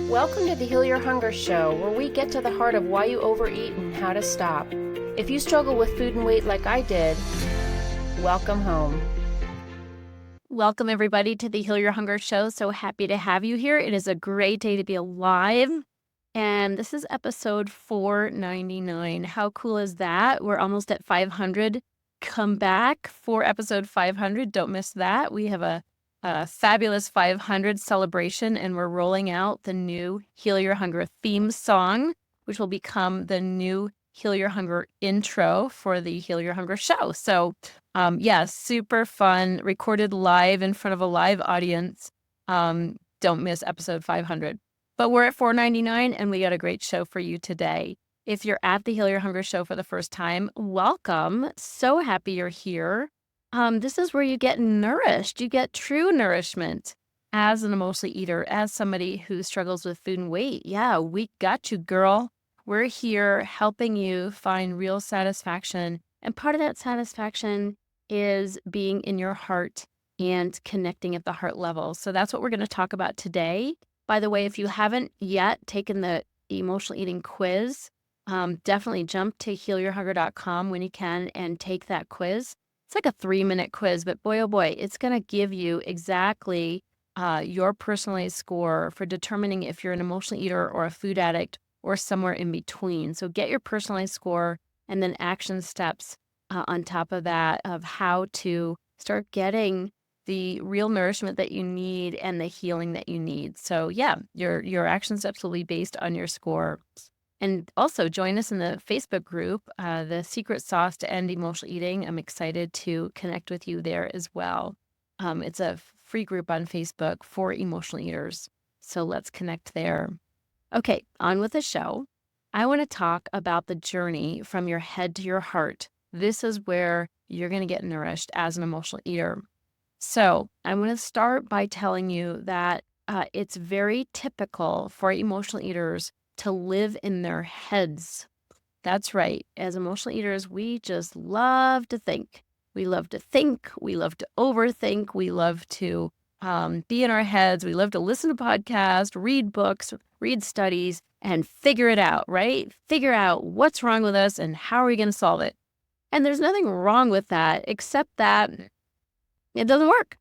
Welcome to the Heal Your Hunger Show, where we get to the heart of why you overeat and how to stop. If you struggle with food and weight like I did, welcome home. Welcome, everybody, to the Heal Your Hunger Show. So happy to have you here. It is a great day to be alive. And this is episode 499. How cool is that? We're almost at 500. Come back for episode 500. Don't miss that. We have a fabulous 500 celebration, and we're rolling out the new Heal Your Hunger theme song, which will become the new Heal Your Hunger intro for the Heal Your Hunger show. So super fun, recorded live in front of a live audience. Don't miss episode 500. But we're at 499, and we got a great show for you today. If you're at the Heal Your Hunger show for the first time, welcome. So happy you're here. This is where you get nourished. You get true nourishment as an emotional eater, as somebody who struggles with food and weight. Yeah, we got you, girl. We're here helping you find real satisfaction. And part of that satisfaction is being in your heart and connecting at the heart level. So that's what we're going to talk about today. By the way, if you haven't yet taken the emotional eating quiz, definitely jump to healyourhunger.com when you can and take that quiz. It's like a 3-minute quiz, but boy, oh boy, it's going to give you exactly your personalized score for determining if you're an emotional eater or a food addict or somewhere in between. So get your personalized score and then action steps on top of that of how to start getting the real nourishment that you need and the healing that you need. So yeah, your action steps will be based on your score. And also join us in the Facebook group, the Secret Sauce to End Emotional Eating. I'm excited to connect with you there as well. It's a free group on Facebook for emotional eaters. So let's connect there. Okay, on with the show. I want to talk about the journey from your head to your heart. This is where you're going to get nourished as an emotional eater. So I'm going to start by telling you that it's very typical for emotional eaters to live in their heads. That's right. As emotional eaters, we just love to think. We love to think. We love to overthink. We love to be in our heads. We love to listen to podcasts, read books, read studies, and figure it out, right? Figure out what's wrong with us and how are we going to solve it. And there's nothing wrong with that, except that it doesn't work.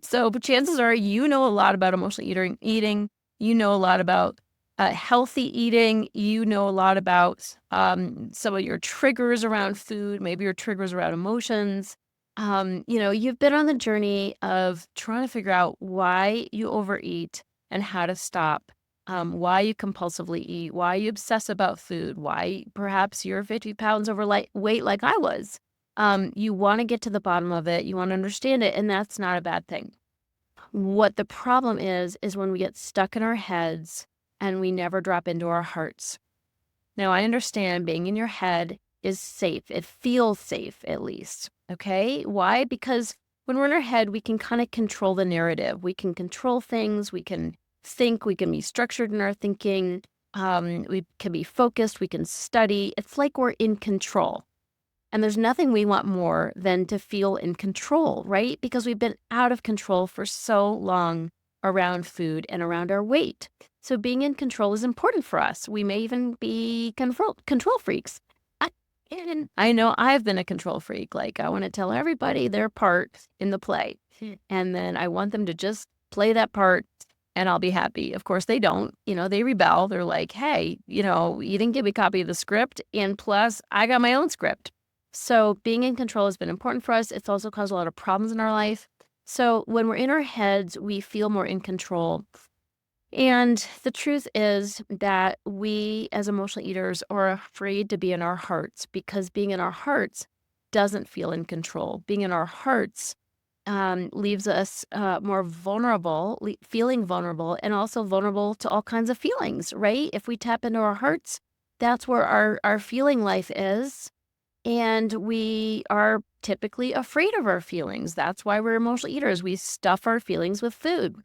So chances are you know a lot about emotional eating. You know a lot about healthy eating. You know a lot about some of your triggers around food, maybe your triggers around emotions. You've been on the journey of trying to figure out why you overeat and how to stop, why you compulsively eat, why you obsess about food, why perhaps you're 50 pounds overweight like I was. You want to get to the bottom of it. You want to understand it, and that's not a bad thing. What the problem is when we get stuck in our heads and we never drop into our hearts. Now, I understand being in your head is safe. It feels safe, at least. Okay? Why? Because when we're in our head, we can kind of control the narrative. We can control things. We can think. We can be structured in our thinking. We can be focused. We can study. It's like we're in control. And there's nothing we want more than to feel in control, right? Because we've been out of control for so long around food and around our weight. So being in control is important for us. We may even be control freaks. I know I've been a control freak. Like, I want to tell everybody their part in the play. And then I want them to just play that part and I'll be happy. Of course, they don't. They rebel. They're like, hey, you didn't give me a copy of the script. And plus, I got my own script. So being in control has been important for us. It's also caused a lot of problems in our life. So when we're in our heads, we feel more in control. And the truth is that we as emotional eaters are afraid to be in our hearts because being in our hearts doesn't feel in control. Being in our hearts leaves us more vulnerable, feeling vulnerable, and also vulnerable to all kinds of feelings, right? If we tap into our hearts, that's where our feeling life is. And we are typically afraid of our feelings. That's why we're emotional eaters. We stuff our feelings with food.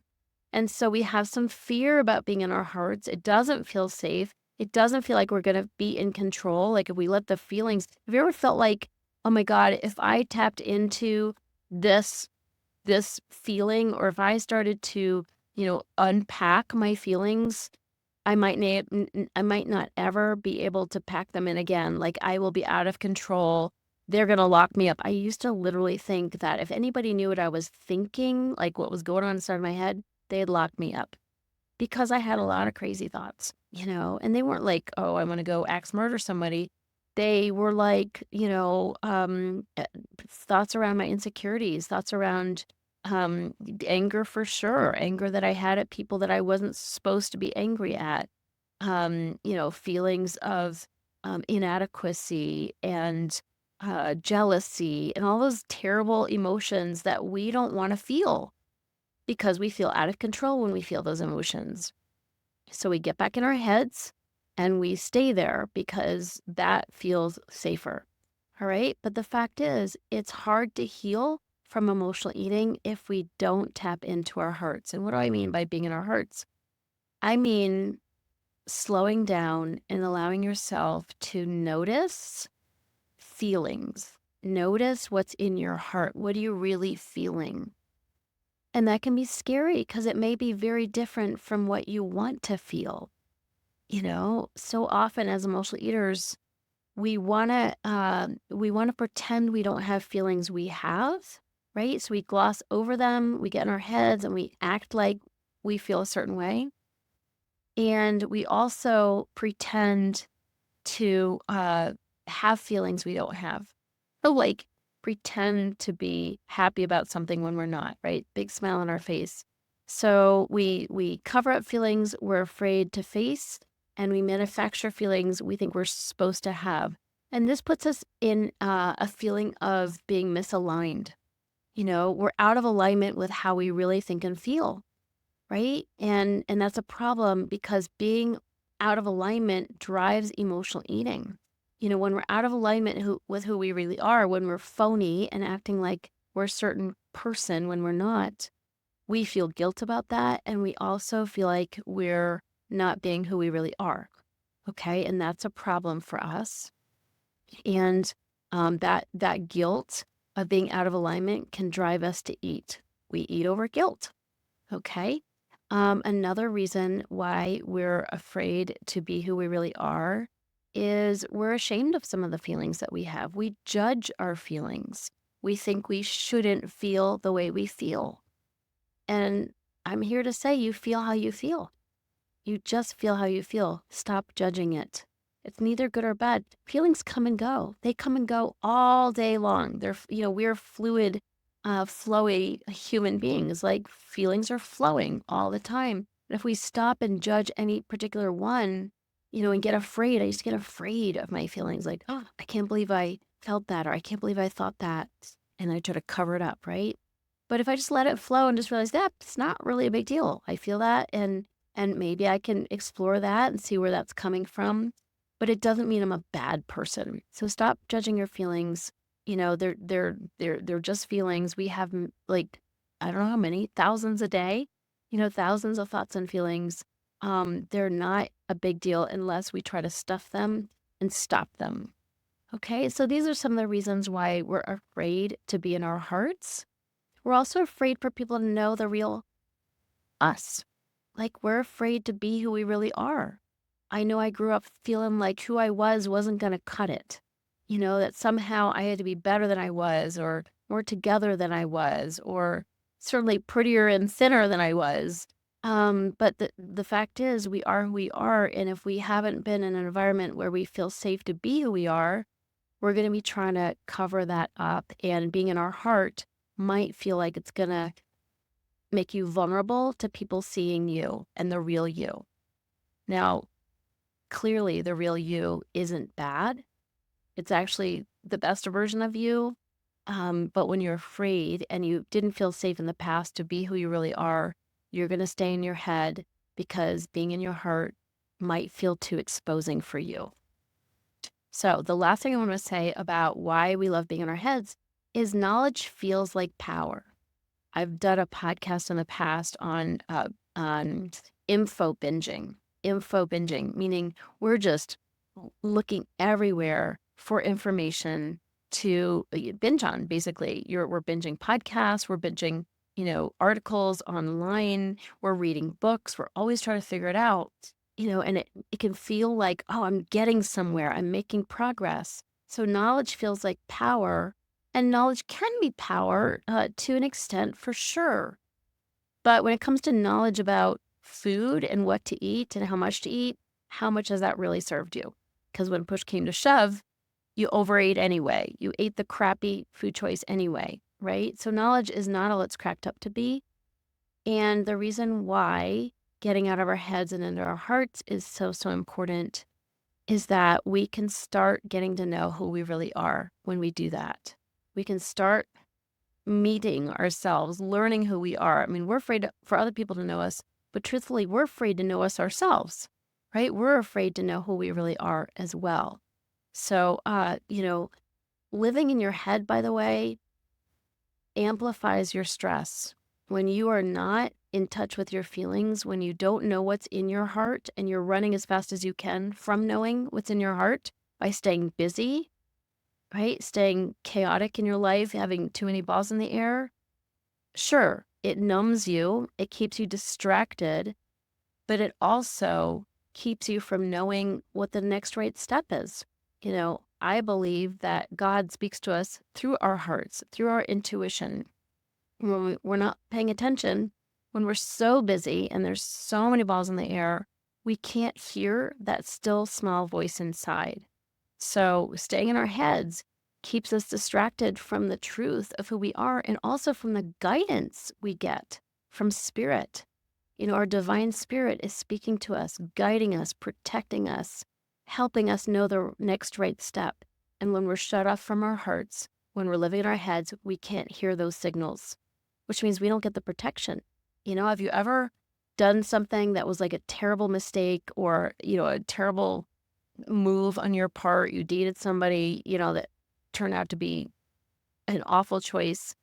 And so we have some fear about being in our hearts. It doesn't feel safe. It doesn't feel like we're going to be in control. Like if we let the feelings, have you ever felt like, oh my God, if I tapped into this feeling, or if I started to unpack my feelings. I might not ever be able to pack them in again. Like, I will be out of control. They're going to lock me up. I used to literally think that if anybody knew what I was thinking, like what was going on inside my head, they'd lock me up because I had a lot of crazy thoughts, and they weren't like, oh, I want to go axe murder somebody. They were like, thoughts around my insecurities, thoughts around um, anger for sure, anger that I had at people that I wasn't supposed to be angry at, feelings of inadequacy and jealousy and all those terrible emotions that we don't want to feel because we feel out of control when we feel those emotions. So we get back in our heads and we stay there because that feels safer. All right. But the fact is, it's hard to heal from emotional eating if we don't tap into our hearts. And what do I mean by being in our hearts? I mean slowing down and allowing yourself to notice feelings. Notice what's in your heart. What are you really feeling? And that can be scary because it may be very different from what you want to feel. So often as emotional eaters, we want to pretend we don't have feelings we have, right? So we gloss over them, we get in our heads and we act like we feel a certain way. And we also pretend to have feelings we don't have. So like pretend to be happy about something when we're not, right? Big smile on our face. So we cover up feelings we're afraid to face, and we manufacture feelings we think we're supposed to have. And this puts us in a feeling of being misaligned. We're out of alignment with how we really think and feel, right? And that's a problem because being out of alignment drives emotional eating. When we're out of alignment with who we really are, when we're phony and acting like we're a certain person when we're not, we feel guilt about that. And we also feel like we're not being who we really are. Okay. And that's a problem for us. And that guilt of being out of alignment can drive us to eat. We eat over guilt. Okay. Another reason why we're afraid to be who we really are is we're ashamed of some of the feelings that we have. We judge our feelings. We think we shouldn't feel the way we feel. And I'm here to say you feel how you feel. You just feel how you feel. Stop judging it. It's neither good or bad. Feelings come and go. They come and go all day long. We're fluid, flowy human beings. Like feelings are flowing all the time. And if we stop and judge any particular one, and get afraid, I used to get afraid of my feelings. Like, oh, I can't believe I felt that, or I can't believe I thought that. And I try to cover it up, right? But if I just let it flow and just realize that it's not really a big deal. I feel that and maybe I can explore that and see where that's coming from. But it doesn't mean I'm a bad person. So stop judging your feelings. They're just feelings. We have like, I don't know how many, thousands a day, thousands of thoughts and feelings. They're not a big deal unless we try to stuff them and stop them. Okay, so these are some of the reasons why we're afraid to be in our hearts. We're also afraid for people to know the real us. Like we're afraid to be who we really are. I know I grew up feeling like who I wasn't going to cut it. That somehow I had to be better than I was, or more together than I was, or certainly prettier and thinner than I was. But the fact is we are who we are. And if we haven't been in an environment where we feel safe to be who we are, we're going to be trying to cover that up. And being in our heart might feel like it's going to make you vulnerable to people seeing you and the real you. Now, clearly the real you isn't bad. It's actually the best version of you. But when you're afraid and you didn't feel safe in the past to be who you really are, you're going to stay in your head because being in your heart might feel too exposing for you. So the last thing I want to say about why we love being in our heads is knowledge feels like power. I've done a podcast in the past on info binging. Info binging, meaning we're just looking everywhere for information to binge on, basically. We're binging podcasts, we're binging articles online. We're reading books. We're always trying to figure it out, and it can feel like, oh, I'm getting somewhere. I'm making progress. So knowledge feels like power, and knowledge can be power to an extent for sure. But when it comes to knowledge about food and what to eat and how much to eat, how much has that really served you? Because when push came to shove, you overate anyway. You ate the crappy food choice anyway, right? So knowledge is not all it's cracked up to be. And the reason why getting out of our heads and into our hearts is so, so important is that we can start getting to know who we really are when we do that. We can start meeting ourselves, learning who we are. I mean, we're afraid for other people to know us, but truthfully, we're afraid to know us ourselves, right? We're afraid to know who we really are as well. So, living in your head, by the way, amplifies your stress. When you are not in touch with your feelings, when you don't know what's in your heart and you're running as fast as you can from knowing what's in your heart by staying busy, right? Staying chaotic in your life, having too many balls in the air. Sure, it numbs you, it keeps you distracted, but it also keeps you from knowing what the next right step is. I believe that God speaks to us through our hearts, through our intuition. When we're not paying attention, when we're so busy and there's so many balls in the air, we can't hear that still small voice inside. So staying in our heads keeps us distracted from the truth of who we are and also from the guidance we get from spirit. Our divine spirit is speaking to us, guiding us, protecting us, helping us know the next right step. And when we're shut off from our hearts, when we're living in our heads, we can't hear those signals, which means we don't get the protection. Have you ever done something that was like a terrible mistake or, a terrible move on your part? You dated somebody, that turned out to be an awful choice.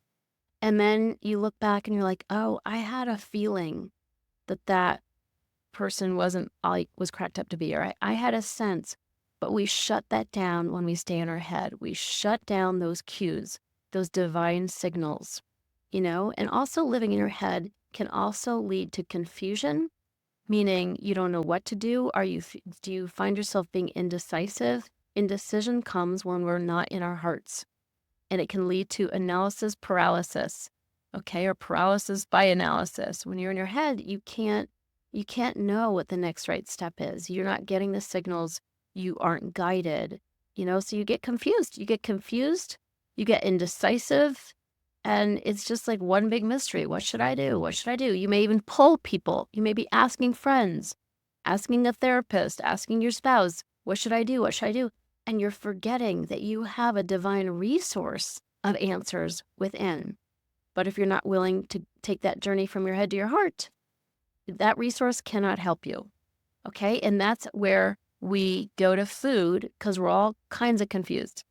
And then you look back and you're like, oh, I had a feeling that person wasn't all he was cracked up to be, or I had a sense, but we shut that down when we stay in our head. We shut down those cues, those divine signals, and also living in your head can also lead to confusion, meaning you don't know what to do. Do you find yourself being indecisive? Indecision comes when we're not in our hearts, and it can lead to analysis paralysis, okay, or paralysis by analysis. When you're in your head, you can't know what the next right step is. You're not getting the signals. You aren't guided, so you get confused. You get indecisive, and it's just like one big mystery. What should I do? What should I do? You may even pull people. You may be asking friends, asking a therapist, asking your spouse, what should I do? What should I do? And you're forgetting that you have a divine resource of answers within. But if you're not willing to take that journey from your head to your heart, that resource cannot help you. Okay? And that's where we go to food, because we're all kinds of confused.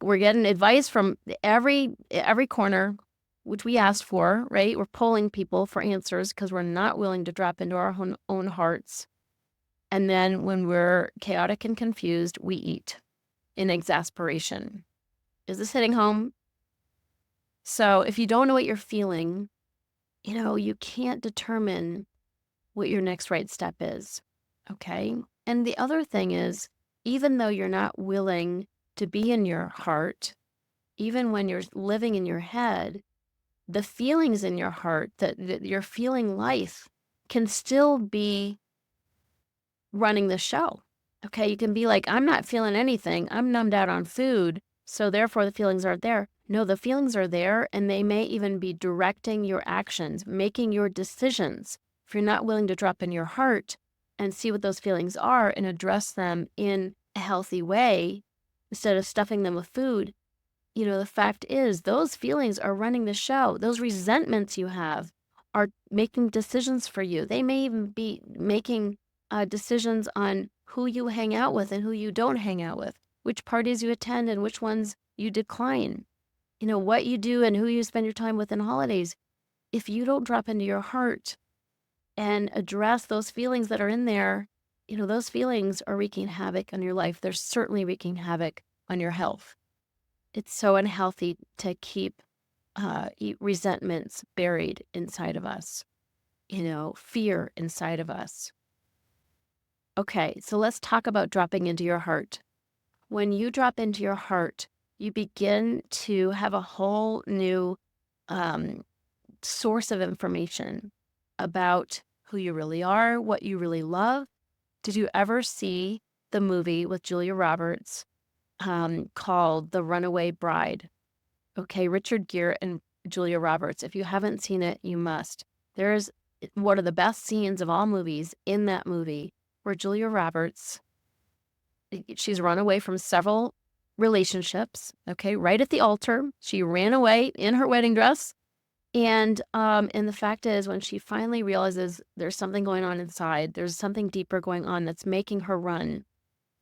We're getting advice from every corner, which we asked for, right? We're pulling people for answers because we're not willing to drop into our own hearts. And then when we're chaotic and confused, we eat in exasperation. Is this hitting home? So if you don't know what you're feeling, you can't determine what your next right step is, okay? And the other thing is, even though you're not willing to be in your heart, even when you're living in your head, the feelings in your heart that you're feeling life can still be running the show, okay? You can be like, I'm not feeling anything. I'm numbed out on food, so therefore the feelings aren't there. No, the feelings are there, and they may even be directing your actions, making your decisions. If you're not willing to drop in your heart and see what those feelings are and address them in a healthy way, instead of stuffing them with food, the fact is those feelings are running the show. Those resentments you have are making decisions for you. They may even be making decisions on who you hang out with and who you don't hang out with, which parties you attend and which ones you decline, what you do and who you spend your time with in holidays. If you don't drop into your heart and address those feelings that are in there, those feelings are wreaking havoc on your life. They're certainly wreaking havoc on your health. It's so unhealthy to keep resentments buried inside of us, fear inside of us. Okay, so let's talk about dropping into your heart. When you drop into your heart, you begin to have a whole new um, source of information about who you really are, what you really love. Did you ever see the movie with Julia Roberts called The Runaway Bride? Okay, Richard Gere and Julia Roberts. If you haven't seen it, you must. There's one of the best scenes of all movies in that movie where Julia Roberts, she's run away from several relationships, okay, right at the altar. She ran away in her wedding dress. And the fact is, when she finally realizes there's something going on inside, there's something deeper going on that's making her run,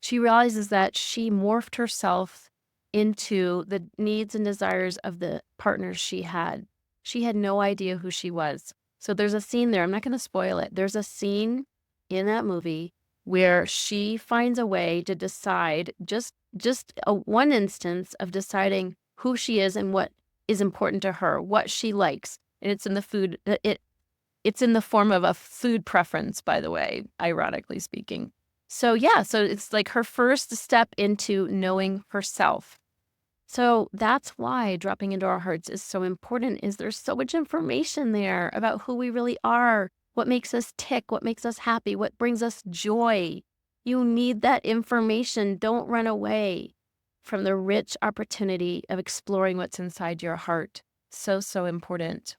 she realizes that she morphed herself into the needs and desires of the partners she had. She had no idea who she was. So there's a scene there. I'm not going to spoil it. There's a scene in that movie where she finds a way to decide one instance of deciding who she is and what is important to her, what she likes. And it's in the food. It's in the form of a food preference, by the way, ironically speaking. So yeah, so it's like her first step into knowing herself. So that's why dropping into our hearts is so important, is there's so much information there about who we really are, what makes us tick, what makes us happy, what brings us joy. You need that information. Don't run away from the rich opportunity of exploring what's inside your heart. So, so important.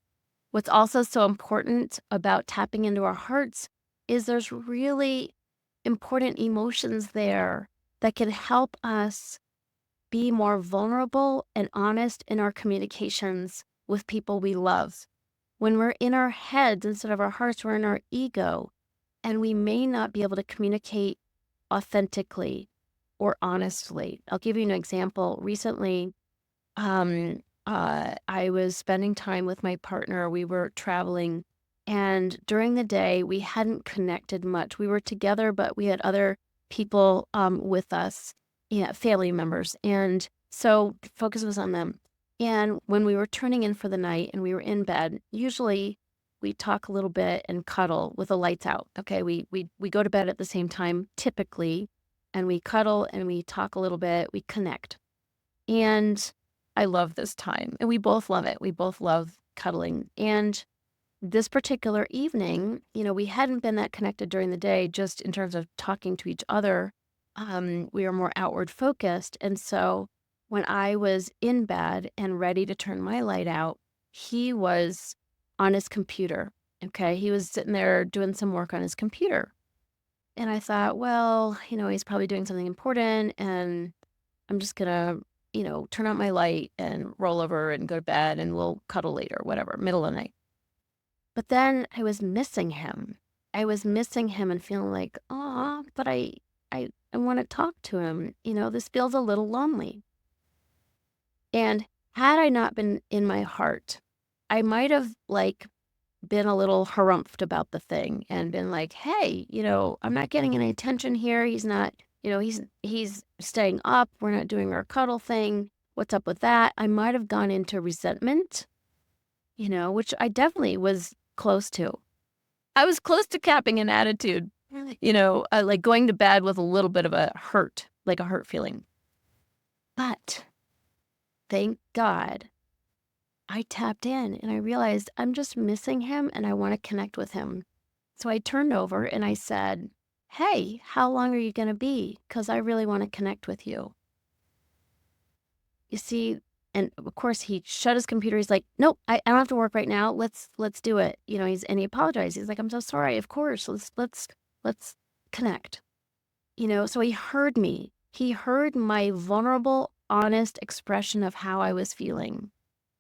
What's also so important about tapping into our hearts is there's really important emotions there that can help us be more vulnerable and honest in our communications with people we love. When we're in our heads instead of our hearts, we're in our ego, and we may not be able to communicate authentically or honestly. I'll give you an example. Recently, I was spending time with my partner. We were traveling, and during the day, we hadn't connected much. We were together, but we had other people with us, family members. And so the focus was on them. And when we were turning in for the night and we were in bed, usually we talk a little bit and cuddle with the lights out. Okay, we go to bed at the same time, typically, and we cuddle and we talk a little bit, we connect. And I love this time, and we both love it. We both love cuddling. And this particular evening, we hadn't been that connected during the day, just in terms of talking to each other. We were more outward focused. And so when I was in bed and ready to turn my light out, he was on his computer. Okay. He was sitting there doing some work on his computer. And I thought, well, he's probably doing something important, and I'm just going to turn out my light and roll over and go to bed, and we'll cuddle later, whatever, middle of the night. But then I was missing him. I was missing him and feeling like, oh, but I want to talk to him. This feels a little lonely. And had I not been in my heart, I might have been a little harumphed about the thing and been like, hey, I'm not getting any attention here. He's not, he's staying up. We're not doing our cuddle thing. What's up with that? I might have gone into resentment, which I definitely was close to. I was close to capping an attitude, like going to bed with a little bit of a hurt, like a hurt feeling. But thank God I tapped in and I realized I'm just missing him and I want to connect with him. So I turned over and I said, hey, how long are you going to be? Because I really want to connect with you. You see, and of course he shut his computer. He's like, nope, I don't have to work right now. Let's do it. And he apologized. He's like, I'm so sorry. Of course, let's connect. So he heard me. He heard my vulnerable, honest expression of how I was feeling.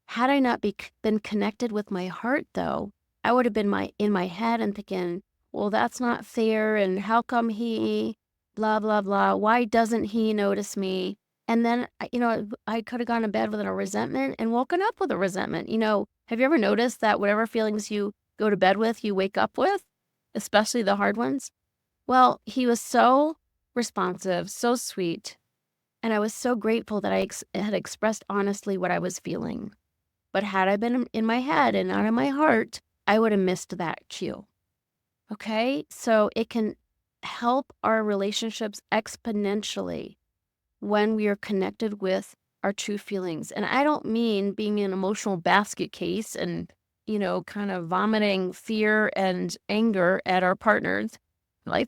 Had I not been connected with my heart, though, I would have been in my head and thinking, well, that's not fair. And how come he, blah, blah, blah. Why doesn't he notice me? And then, I could have gone to bed with a resentment and woken up with a resentment. Have you ever noticed that whatever feelings you go to bed with, you wake up with, especially the hard ones? Well, he was so responsive, so sweet. And I was so grateful that I had expressed honestly what I was feeling. But had I been in my head and not in my heart, I would have missed that cue. Okay? So it can help our relationships exponentially when we are connected with our true feelings. And I don't mean being an emotional basket case and, kind of vomiting fear and anger at our partners. I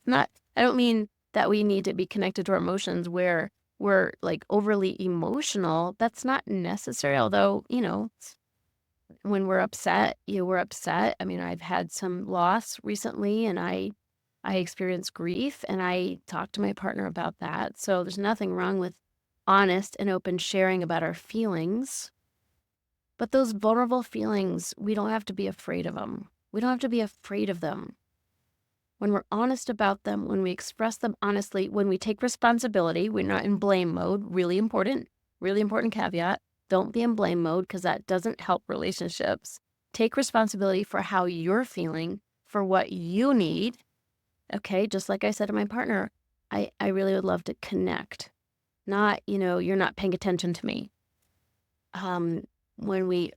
don't mean that we need to be connected to our emotions where we're like overly emotional. That's not necessary. Although, when we're upset, we're upset. I mean, I've had some loss recently and I experienced grief and I talked to my partner about that. So there's nothing wrong with honest and open sharing about our feelings. But those vulnerable feelings, we don't have to be afraid of them. We don't have to be afraid of them. When we're honest about them, when we express them honestly, when we take responsibility, we're not in blame mode. Really important caveat. Don't be in blame mode because that doesn't help relationships. Take responsibility for how you're feeling, for what you need. Okay, just like I said to my partner, I really would love to connect. Not, you're not paying attention to me. When we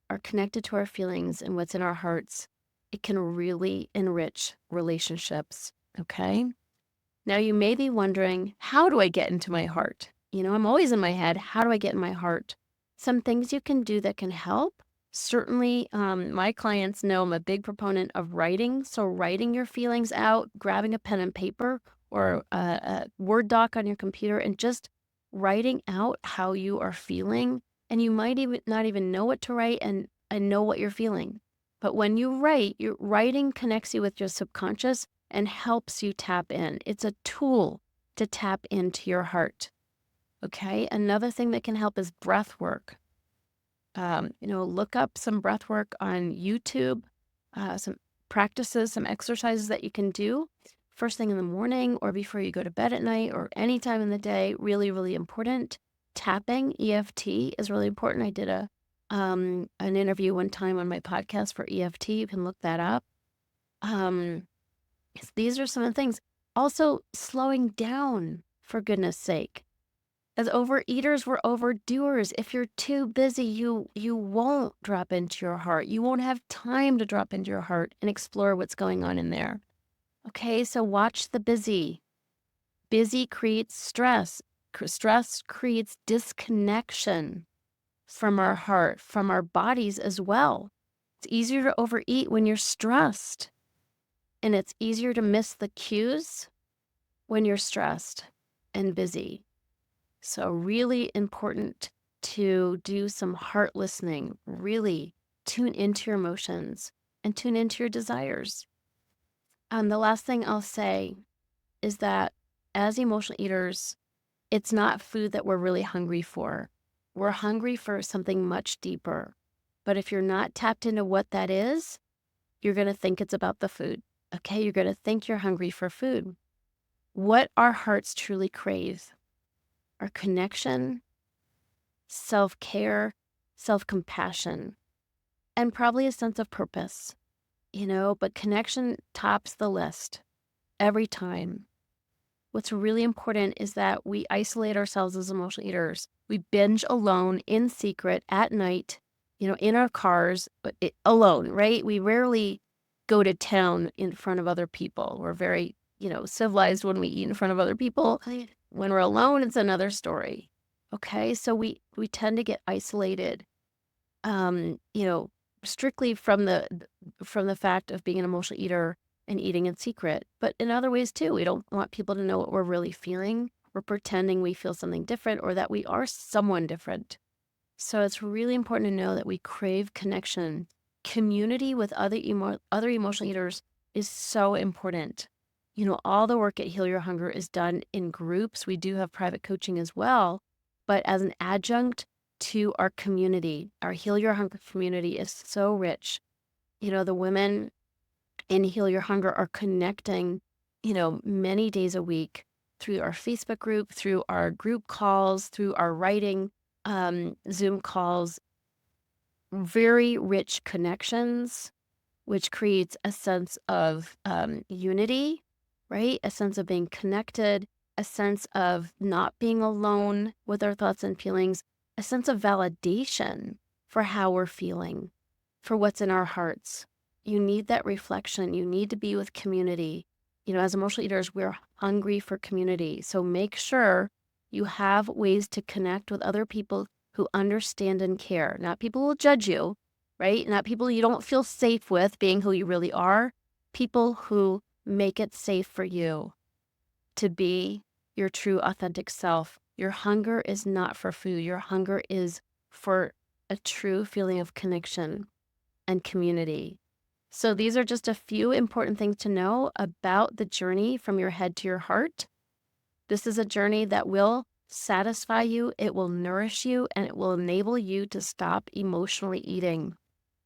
are connected to our feelings and what's in our hearts, it can really enrich relationships. Okay. Now you may be wondering, how do I get into my heart? I'm always in my head. How do I get in my heart? Some things you can do that can help. Certainly, my clients know I'm a big proponent of writing. So writing your feelings out, grabbing a pen and paper or a Word doc on your computer and just writing out how you are feeling. And you might even not even know what to write and know what you're feeling. But when you write, your writing connects you with your subconscious and helps you tap in. It's a tool to tap into your heart. Okay. Another thing that can help is breath work. Look up some breath work on YouTube, some practices, some exercises that you can do first thing in the morning or before you go to bed at night or any time in the day. Really, really important. Tapping, EFT, is really important. I did an interview one time on my podcast for EFT. You can look that up. These are some of the things. Also, slowing down, for goodness sake. As overeaters, we're overdoers. If you're too busy, you won't drop into your heart. You won't have time to drop into your heart and explore what's going on in there. Okay, so watch the busy. Busy creates stress. Stress creates disconnection from our heart, from our bodies as well. It's easier to overeat when you're stressed. And it's easier to miss the cues when you're stressed and busy. So really important to do some heart listening, really tune into your emotions and tune into your desires. The last thing I'll say is that as emotional eaters, it's not food that we're really hungry for. We're hungry for something much deeper. But if you're not tapped into what that is, you're going to think it's about the food. Okay, you're going to think you're hungry for food. What our hearts truly crave are connection, self-care, self-compassion, and probably a sense of purpose, but connection tops the list every time. What's really important is that we isolate ourselves as emotional eaters. We binge alone in secret at night, in our cars, alone, right? We rarely go to town in front of other people. We're very, civilized when we eat in front of other people. When we're alone, it's another story. Okay, so we tend to get isolated, strictly from the fact of being an emotional eater and eating in secret, but in other ways too. We don't want people to know what we're really feeling. We're pretending we feel something different or that we are someone different. So it's really important to know that we crave connection. Community with other emotional eaters is so important. All the work at Heal Your Hunger is done in groups. We do have private coaching as well, but as an adjunct to our community, our Heal Your Hunger community is so rich. The women in Heal Your Hunger are connecting, many days a week through our Facebook group, through our group calls, through our writing, Zoom calls, very rich connections, which creates a sense of unity, right? A sense of being connected, a sense of not being alone with our thoughts and feelings, a sense of validation for how we're feeling, for what's in our hearts. You need that reflection. You need to be with community. As emotional eaters, we're hungry for community. So make sure you have ways to connect with other people who understand and care. Not people who will judge you, right? Not people you don't feel safe with being who you really are. People who make it safe for you to be your true authentic self. Your hunger is not for food. Your hunger is for a true feeling of connection and community. So these are just a few important things to know about the journey from your head to your heart. This is a journey that will satisfy you, it will nourish you, and it will enable you to stop emotionally eating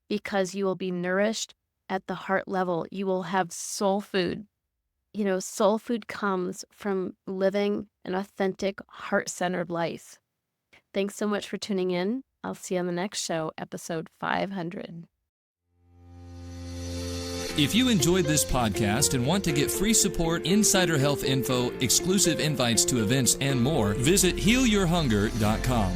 because you will be nourished at the heart level. You will have soul food. Soul food comes from living an authentic, heart-centered life. Thanks so much for tuning in. I'll see you on the next show, episode 500. If you enjoyed this podcast and want to get free support, insider health info, exclusive invites to events, and more, visit healyourhunger.com.